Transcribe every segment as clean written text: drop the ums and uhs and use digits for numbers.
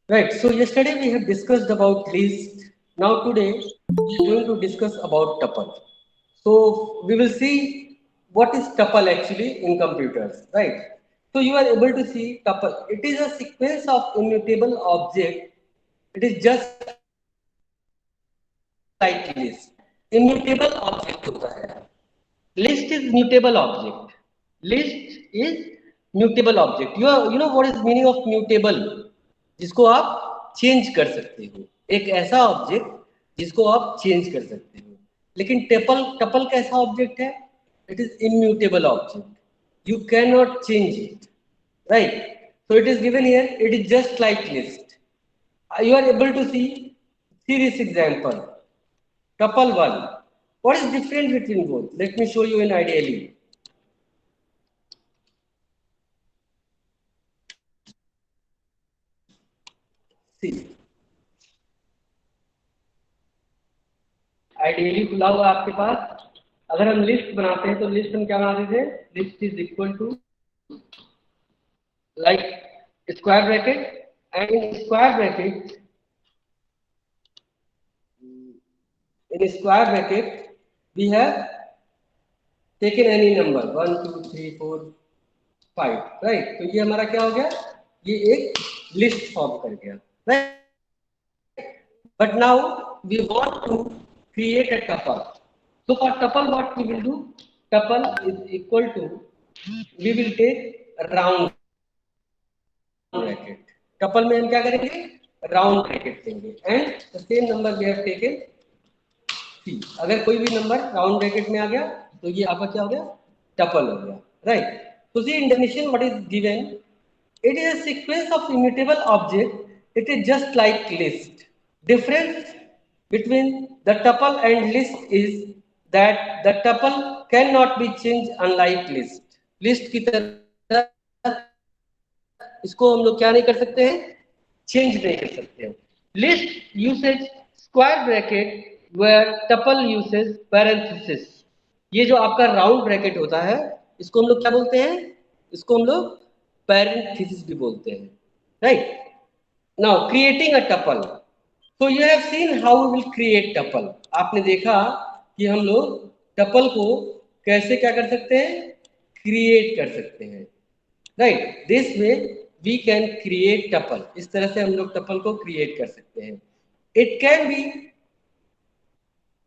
Right. So yesterday we have discussed about list. Now today we are going to discuss about tuple. So we will see what is tuple actually in computers. Right. So you are able to see tuple. It is a sequence of immutable object. It is just like list. Immutable object होता है. List is mutable object. List is mutable object. You know what is meaning of mutable? जिसको आप change कर सकते हो. एक ऐसा object जिसको आप चेंज कर सकते हो. लेकिन टपल टपल कैसा ऑब्जेक्ट है? It is immutable object. You cannot change it, right? So it is given here. It is just like list. You are able to see this example. Tuple one. What is different between both? Let me show you in ideally. See, ideally खुला हुआ आपके पास. अगर हम list बनाते हैं तो list हम क्या बनाते थे? List is equal to like square bracket, and in square bracket we have taken any number 1 2 3 4 5, right? तो ये हमारा क्या हो गया? ये एक लिस्ट फॉर्म कर गया, right? But now we want to create a tuple. So for tuple what we will do? Tuple is equal to, we will take round bracket. Tuple में हम क्या करेंगे? राउंड ब्रैकेट लेंगे. And the same number we have taken see. अगर कोई भी number round bracket में आ गया तो ये आपका क्या हो गया? टपल हो गया, राइट? तो see in definition what is given. It is a sequence of immutable object. It is just like list. Difference between the tuple and list is that the tuple cannot be changed unlike list. List की तरह इसको हम लोग क्या नहीं कर सकते हैं? चेंज नहीं कर सकते हैं. List uses square bracket where tuple uses parenthesis. ये जो आपका राउंड ब्रैकेट होता है इसको हम लोग क्या बोलते हैं? इसको हम लोग पैरेंथेसिस भी बोलते हैं, right? Now creating a tuple. So you have seen how we will create tuple. आपने देखा कि हम लोग टपल को कैसे क्या कर सकते हैं? क्रिएट कर सकते हैं, right? This way we can create tuple. इस तरह से हम लोग टपल को क्रिएट कर सकते हैं. It can be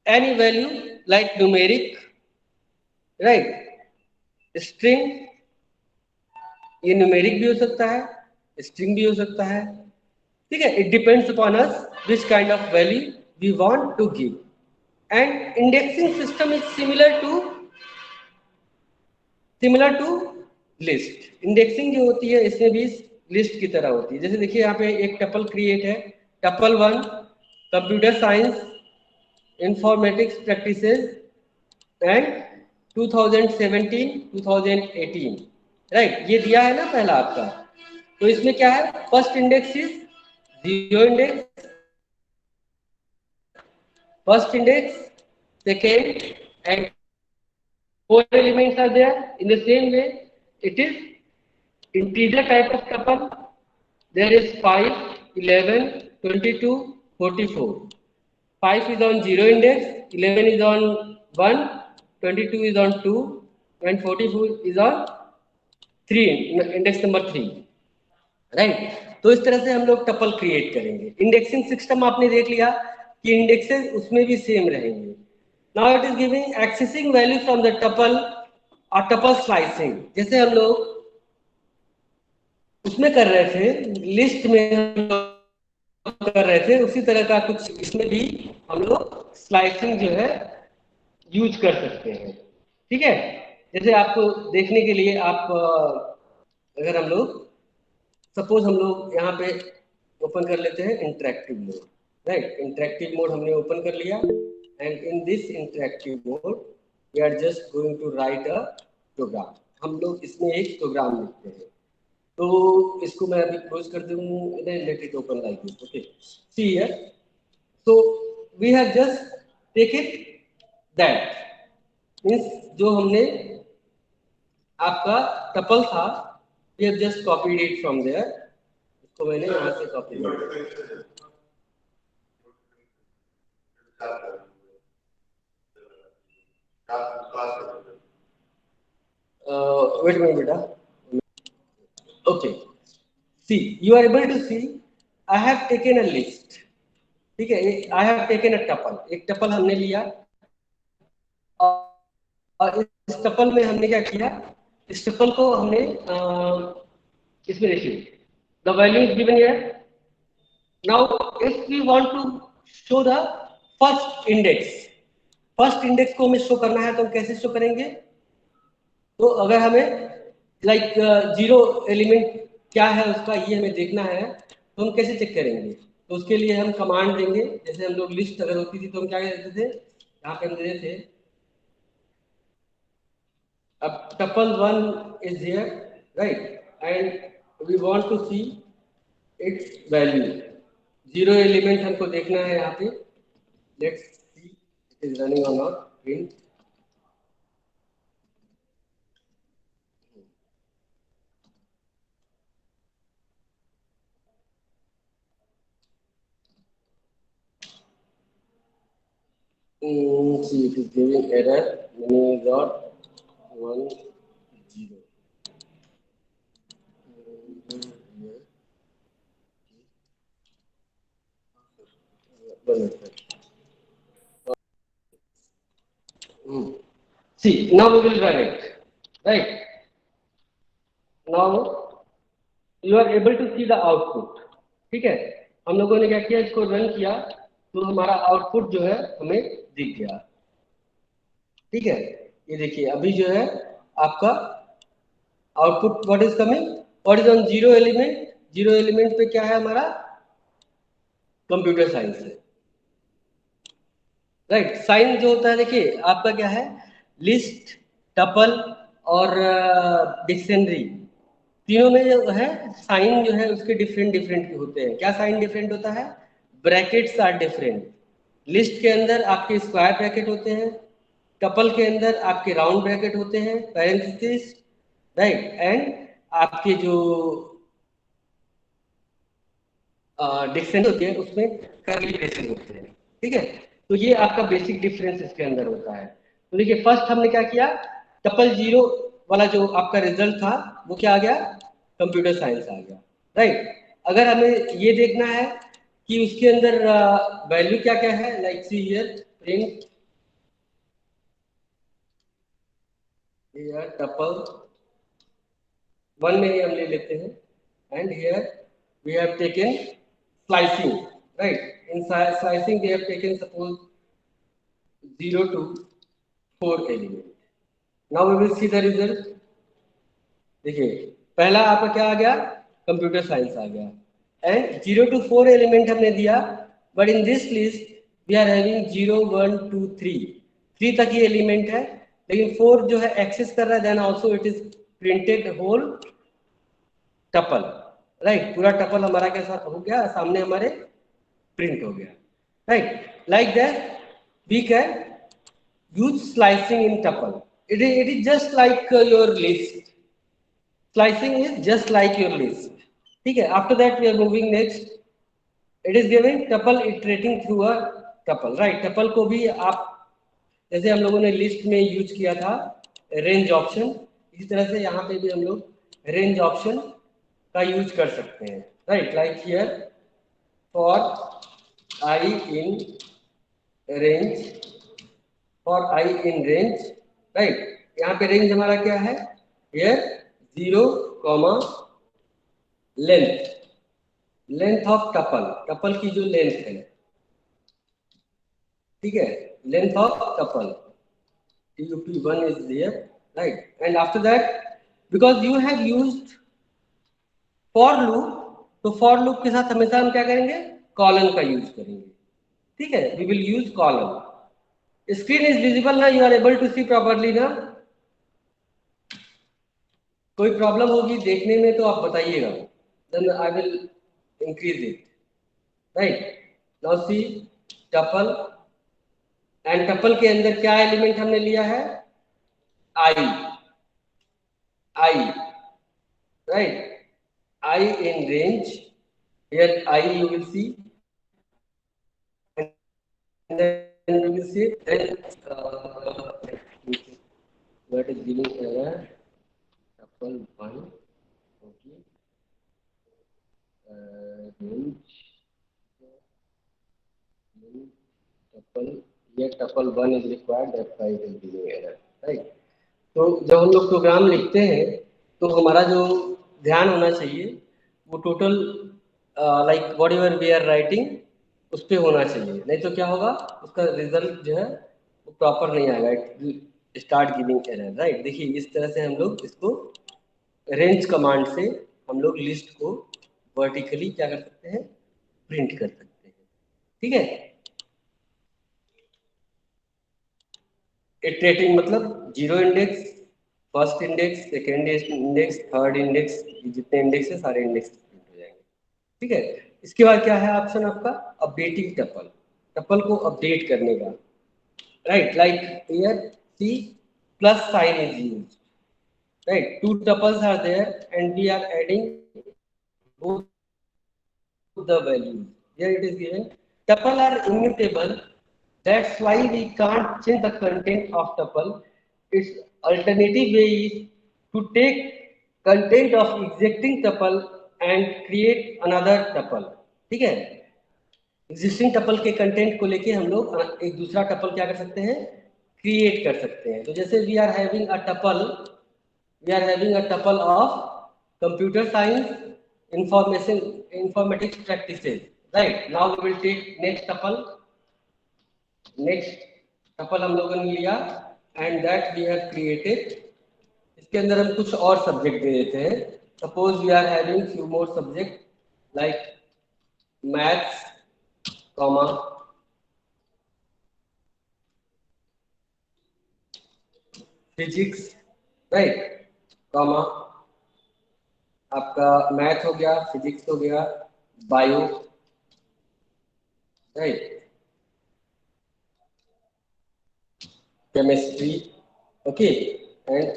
any value like numeric, right? String, ये न्यूमेरिक भी हो सकता है, स्ट्रिंग भी हो सकता है. ठीक है, it depends upon us which kind of value we want to give. And indexing system is similar to list. Indexing जो होती है इसमें भी लिस्ट की तरह होती है. जैसे देखिए यहाँ पे एक टपल क्रिएट है, tuple one, computer science informatics practices and 2017-2018, right? ये दिया है ना पहला आपका. तो इसमें क्या है? First index is zero index, first index, second, and four elements are there. In the same way, it is integer type of tuple. There is 5, 11, 22, 44. 5 is on 0 index, 11 is on 1, 22 is on 2, and 44 is on 3, index number 3, right? तो इस तरह से हम लोग tuple create करेंगे. Indexing system आपने देख लिया कि इंडेक्सेस उसमें भी सेम रहेंगे. Now it is giving accessing value from the tuple और टपल स्लाइसिंग. जैसे हम लोग उसमें कर रहे थे, लिस्ट में हम लोग कर रहे थे, उसी तरह का कुछ इसमें भी हम लोग स्लाइसिंग जो है यूज कर सकते हैं. ठीक है, जैसे आपको देखने के लिए आप अगर हम लोग सपोज हम लोग यहाँ पे ओपन कर लेते हैं interactive mode, right? Interactive mode हमने ओपन कर लिया. And in this interactive mode we are just going to write a program. हम लोग इसमें एक प्रोग्राम लिखते हैं. तो इसको मैं अभी क्लोज कर दूँ, let it open like this. Okay, see here. So we have just take it that means जो हमने आपका टपल था, we have just copied it from there. तो मैंने यहाँ से कॉपी किया। wait a minute beta. Okay, see, you are able to see I have taken a list. ठीक है, I have taken a tuple, एक टपल हमने लिया और इस टपल में हमने क्या किया, इस टपल को हमने इसमें देखिए the value is given here. Now if we want to show the first index को हमें शो करना है तो हम कैसे शो करेंगे, तो अगर हमें लाइक जीरो एलिमेंट क्या है उसका ये हमें देखना है तो हम कैसे चेक करेंगे, तो उसके लिए हम कमांड देंगे। जैसे हम लोग लिस्ट अगर होती थी तो हम क्या करते थे, यहाँ पे हम देते थे अब tuple 1 is here, right, and we want to see its value, zero element हमको देखना है यहाँ पे। Let's see it is running और not, print see it is giving error many.10 see now we will run it, right, now you are able to see the output। ठीक है, हम लोगों ने क्या किया, इसको रन किया तो हमारा आउटपुट जो है हमें दिख गया। ठीक है, ये देखिए अभी जो है आपका output what is coming, what is on zero element, zero element पे क्या है हमारा कंप्यूटर साइंस है, राइट। साइन जो होता है देखिए आपका क्या है, लिस्ट, टपल और डिक्शनरी, तीनों में जो है साइन जो है उसके डिफरेंट डिफरेंट होते हैं। क्या साइन डिफरेंट होता है, ब्रैकेट्स आर डिफरेंट, लिस्ट के अंदर आपके स्क्वायर ब्रैकेट होते हैं, टपल के अंदर आपके राउंड ब्रैकेट होते हैं पैरेंथेसिस, राइट, एंड आपके जो डिक्शनरी होती है उसमें कर्ली ब्रेसेस होते हैं। ठीक है, तो ये आपका बेसिक डिफरेंस इसके अंदर होता है। तो देखिए फर्स्ट हमने क्या किया, टपल जीरो वाला जो आपका रिजल्ट था वो क्या आ गया, कंप्यूटर साइंस आ गया, राइट। अगर हमें ये देखना है कि उसके अंदर वैल्यू क्या क्या है, like see here print here tuple 1 में ही हम ले लेते हैं, and here we have taken slicing, right, in slicing they have taken suppose 0 to 4 element। now we will see the result। देखिए पहला आपका क्या आ गया, कंप्यूटर साइंस आ गया, एंड 0 to 4 एलिमेंट हमने दिया, but in this list we are having 0 1 2 3 तक ही element है, लेकिन 4 जो है एक्सेस कर रहा है, then also it is printed whole tuple, right, पूरा टपल हमारा कैसा हो गया, सामने हमारे प्रिंट हो गया, right. Like that we can use slicing in tuple, it is just like your list, slicing is just like your list। ठीक है, after that we are moving next, it is given tuple iterating through a tuple, right, tuple को भी आप जैसे हम लोगों ने list में यूज किया था रेंज ऑप्शन, इसी तरह से यहाँ पे भी हम लोग रेंज ऑप्शन का यूज कर सकते हैं, right, like here for I in range, for I in range, right, यहाँ पे रेंज हमारा क्या है, here 0 comma length, length of tuple, tuple की जो लेंथ है, ठीक है, length of tuple tup1 is there, right, and after that because you have used for loop, तो for loop के साथ हमेशा हम क्या करेंगे, कॉलन का यूज करेंगे। ठीक है, we will use column। Screen is visible ना, you are able to see properly ना, कोई प्रॉब्लम होगी देखने में तो आप बताइएगा, then I will increase it, right. Now see tuple, and tuple के अंदर क्या एलिमेंट हमने लिया है, I, I, right, I in range, here I you will see, and then you will see then what is giving error tuple 1. Okay, range tuple, here tuple 1 is required, that's why it is giving error, right? तो जब हम लोग programme लिखते हैं तो हमारा जो ध्यान होना चाहिए वो total like whatever we are writing उस पर होना चाहिए, नहीं तो क्या होगा उसका रिजल्ट जो है वो प्रॉपर नहीं आएगा, it start giving error, right. देखिए इस तरह से हम लोग इसको रेंज कमांड से हम लोग लिस्ट को वर्टिकली क्या कर सकते हैं, प्रिंट कर सकते हैं, ठीक है। इटरेटिंग मतलब zero index, first index, second index, third index, जितने इंडेक्स है सारे इंडेक्स प्रिंट हो जाएंगे, ठीक है। इसके बाद क्या है ऑप्शन आपका, अपडेटिंग टपल, टपल को अपडेट करने का, right. Like here see plus sign is used, right, two tuples are there and we are adding both the values, here it is given tuple are immutable, that's why we can't change the content of tuple. Its alternative way is to take content of existing tuple and create another tuple, ठीक है। Existing tuple के content को लेके हम लोग एक दूसरा tuple क्या कर सकते हैं, क्रिएट कर सकते हैं। तो जैसे we are having a tuple, we are having a tuple of computer science informatics practices, right? Now we will take next tuple हम लोगों ने लिया and that we have created, इसके अंदर हम कुछ और सब्जेक्ट दे देते हैं। Suppose we are having few more subject like maths comma physics, right, comma आपका मैथ हो गया, फिजिक्स हो गया, bio, right, chemistry, okay, and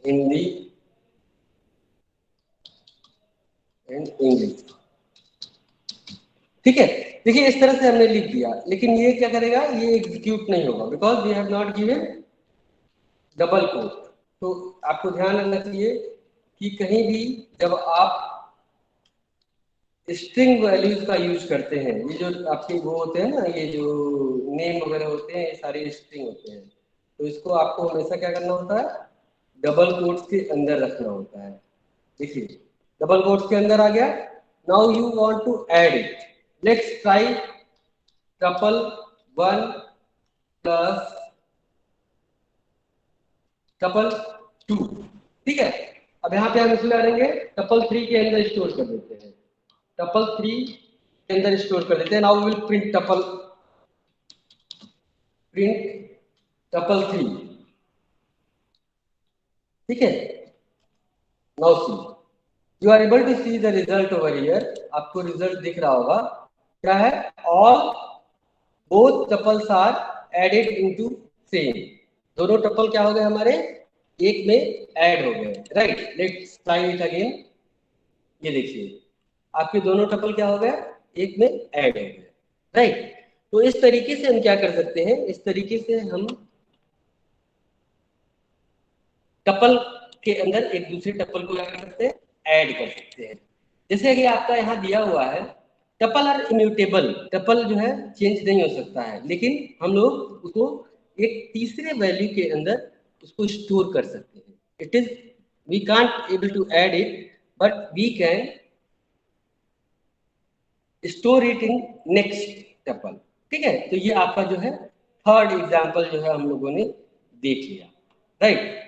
Hindi and English, ठीक है। देखिए इस तरह से हमने लिख दिया, लेकिन ये क्या करेगा, ये एग्जीक्यूट नहीं होगा because we have not given double quote. तो आपको ध्यान रखना चाहिए कि कहीं भी जब आप स्ट्रिंग वैल्यूज का यूज करते हैं, ये जो आपके वो होते हैं ना, ये जो नेम वगैरह होते हैं, ये सारे स्ट्रिंग होते हैं, तो इसको आपको हमेशा क्या करना होता है, डबल कोट्स के अंदर रखना होता है। देखिए डबल कोट्स के अंदर आ गया, now you want to add it, let's try tuple 1 plus tuple 2, ठीक है। अब यहाँ पे हम इसमें डालेंगे टपल 3 के अंदर स्टोर कर देते हैं, टपल 3 के अंदर स्टोर कर देते हैं। नाउ विल प्रिंट टपल 3, ठीक है। Now see you are able to see the result over here, आपको रिजल्ट दिख रहा होगा, क्या है, all both tuples are added into same, दोनों टपल क्या हो गए हमारे, एक में ऐड हो गए, right. Let's try it again, ये देखिए आपके दोनों टपल क्या हो गए, एक में ऐड हो गए, राइट। तो इस तरीके से हम क्या कर सकते हैं, इस तरीके से हम टपल के अंदर एक दूसरे टपल को क्या कर सकते हैं, ऐड कर सकते हैं। जैसे कि आपका यहाँ दिया हुआ है टपल आर इम्यूटेबल, टपल जो है चेंज नहीं हो सकता है, लेकिन हम लोग उसको एक तीसरे वैल्यू के अंदर उसको स्टोर कर सकते हैं। It is we can't able to add it but we can store it in next tuple, ठीक है। तो ये आपका जो है थर्ड एग्जाम्पल जो है हम लोगों ने देख लिया, राइट।